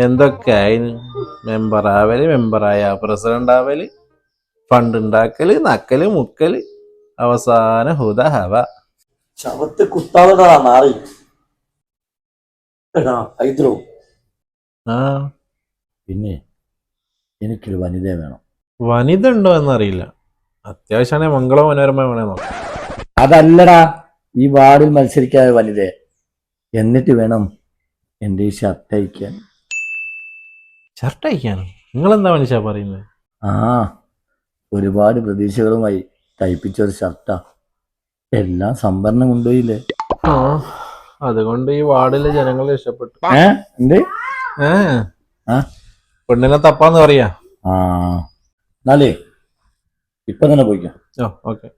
എന്തൊക്കെ ആയിന് മെമ്പറാവല്, മെമ്പറായ president ആവല്, fund ഉണ്ടാക്കല്, നക്കല്, മുക്കല്, അവസാന ഹുദ ഹവ. ശവത്ത് കുത്താവടാ നാറി. എടാ ഹൈദ്രോ, ആ പിന്നെ എനിക്കൊരു വനിതയെ വേണം. വനിത ഉണ്ടോ എന്നറിയില്ല. അത്യാവശ്യമാണെ മംഗള മനോരമ വേണേ നോക്കാം. അതല്ലടാ, ഈ വാർഡിൽ മത്സരിക്കാതെ വനിതയെ. എന്നിട്ട് വേണം എൻ്റെ ഈ ഷർട്ട് അയക്കാൻ. ഷർട്ട് അയക്കാനോ? നിങ്ങളെന്താ മനുഷ്യ പറയുന്നത്? ആ, ഒരുപാട് പ്രതീക്ഷകളുമായി തയ്പ്പിച്ചൊരു ഷർട്ടാ. എല്ലാം സംഭരണം കൊണ്ടുപോയില്ലേ. ആ, അതുകൊണ്ട് ഈ വാർഡിലെ ജനങ്ങൾ രക്ഷപ്പെട്ടു. എന്ത്? പെണ്ണിനെ തപ്പാന്ന് പറയാ. ആ, എന്നാലേ ഇപ്പൊ തന്നെ പോയിക്കോ. ഓക്കെ.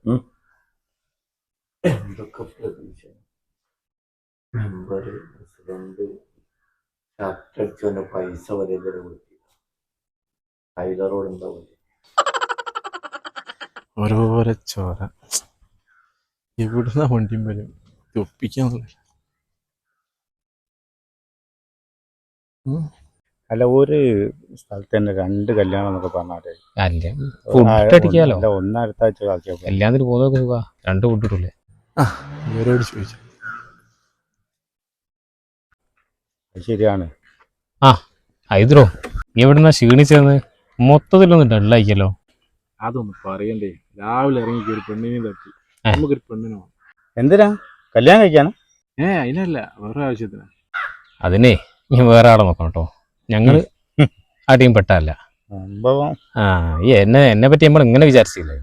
എന്തൊക്കെ പ്രതീക്ഷ. മെമ്പർ, പ്രസിഡന്റ്, ഷർട്ട് അടിച്ചവന്റെ പൈസ വരെ കൊടുത്തു. ടൈലറോട് ഉണ്ടാവും. ഓരോരോ ചോര എവിടുന്ന വണ്ടിയും വരും ഒപ്പിക്കാന്നുള്ള. അല്ല, ഒരു സ്ഥലത്ത് തന്നെ 2 കല്യാണം എന്നൊക്കെ പറഞ്ഞാലേ അടിക്കാലോ. ഒന്ന് അടുത്ത ആഴ്ച ആക്കിയാ കല്യാണത്തിന് പോകുന്നതൊക്കെ സുഖ 2 കൂട്ടിട്ടില്ലേ. ഇവരോട് ചോദിച്ചു. ശരിയാണ്. ഹൈദ്രോ, നീ എവിടുന്ന ക്ഷീണിച്ചെന്ന്? മൊത്തത്തിലൊന്നും ഡള്ളായിക്കല്ലോ. അതൊന്നും പറയണ്ടേ. രാവിലെ ഇറങ്ങി ഒരു പെണ്ണിനെ തട്ടി. നമുക്കൊരു പെണ്ണിനോ? എന്തിനാ? കല്യാണം കഴിക്കാനാ? അതിനല്ല, വേറെ ആവശ്യത്തിനാ. അതിനെ നീ വേറെ ആളെ നോക്കണം കേട്ടോ. ഞങ്ങള് അടിയും പെട്ടല്ല. സംഭവം എന്നെ പറ്റി നമ്മൾ ഇങ്ങനെ വിചാരിച്ചില്ലേ?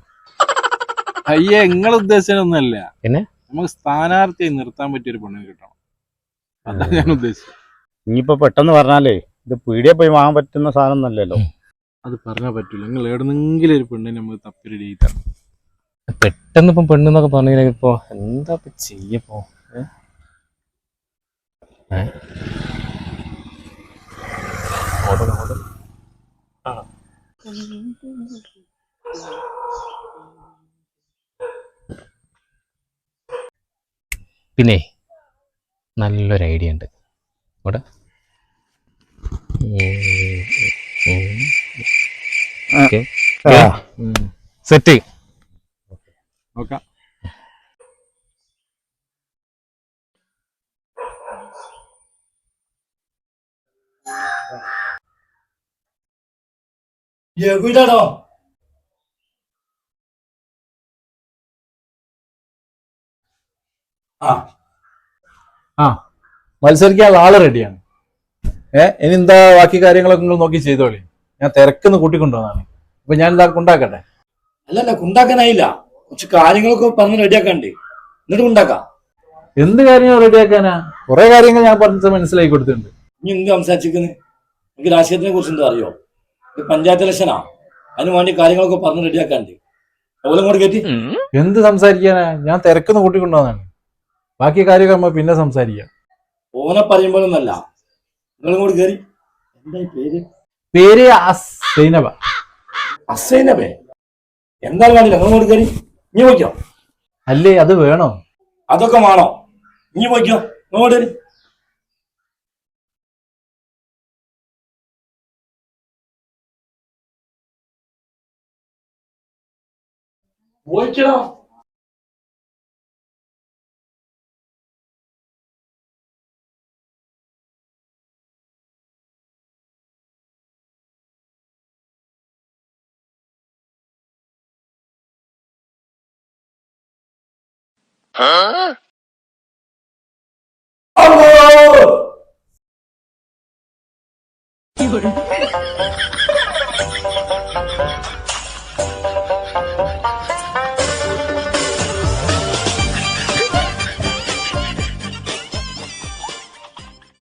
അയ്യേ, നിങ്ങൾ ഉദ്ദേശിച്ചതൊന്നല്ല. പിന്നെ നമുക്ക് സ്ഥാനാർത്ഥിയായി നിർത്താൻ പറ്റിയൊരു പെണ്ണിനെ കിട്ടണം. അതാണ് ഞാൻ ഉദ്ദേശിച്ചത്. ഇനിയിപ്പോ പെട്ടെന്ന് പറഞ്ഞാലേ ഇത് പീടിയെ പോയി വാങ്ങാൻ പറ്റുന്ന സാധനം ഒന്നല്ലല്ലോ. അത് പറഞ്ഞാൽ പറ്റൂല. നിങ്ങൾ എവിടെന്നെങ്കിലും ഒരു പെണ്ണിനെ നമുക്ക് തപ്പി റെഡി ആയിട്ടാണ്. പെട്ടെന്ന് ഇപ്പം പെണ്ണെന്നൊക്കെ പറഞ്ഞില്ലേ, ഇപ്പൊ എന്താ ചെയ്യപ്പോ? പിന്നെ നല്ലൊരു ഐഡിയ ഉണ്ട് ഇവിടെ. സെറ്റ്. നോക്കാം. എവിടാണോ? മത്സരിക്കാനുള്ള ആള് റെഡിയാണ്. ഇനി എന്താ ബാക്കി കാര്യങ്ങളൊക്കെ നിങ്ങൾ നോക്കി ചെയ്തോളി. ഞാൻ തിരക്കുന്ന് കൂട്ടിക്കൊണ്ടുവന്നാണ്. അപ്പൊ ഞാൻ എന്താ കൊണ്ടാക്കട്ടെ? അല്ലല്ല, കൊണ്ടാക്കാനായില്ല. കുറച്ച് കാര്യങ്ങളൊക്കെ പറഞ്ഞ് റെഡിയാക്കാണ്ട് എന്നിട്ട് കൊണ്ടാക്കാം. എന്ത് കാര്യങ്ങൾ റെഡിയാക്കാനാ? കുറെ കാര്യങ്ങൾ ഞാൻ പറഞ്ഞത് മനസ്സിലാക്കി കൊടുത്തിട്ടുണ്ട്. ഇനി എന്ത് സംസാരിച്ചിരിക്കുന്നത്? എനിക്ക് രാഷ്ട്രീയത്തിനെ കുറിച്ച് എന്താ അറിയോ? ഇത് പഞ്ചായത്ത് ഇലക്ഷനാ. അതിന് വേണ്ടി കാര്യങ്ങളൊക്കെ പറഞ്ഞ് റെഡിയാക്കാണ്ട് അതുപോലെ കൂടെ കയറ്റി. എന്ത് സംസാരിക്കാനാ? ഞാൻ തിരക്കുന്ന് കൂട്ടിക്കൊണ്ടുവന്നാണ്. ബാക്കി കാര്യമൊക്കെ നമ്മൾ പിന്നെ സംസാരിക്കാം. ഓനെ പറയുമ്പോഴൊന്നല്ല, നിങ്ങളും കൂടി കയറി. എന്താ പേര്? പേര് സൈനബ. അസൈനബേ? എന്തായാലും കാണില്ല, നിങ്ങളും കൂടി കയറി. നീ പോയിക്കോ. അല്ലേ, അത് വേണോ? അതൊക്കെ വേണോ? നീ പോയിക്കോ. നിങ്ങളോട് പോയിക്കോ. Allah!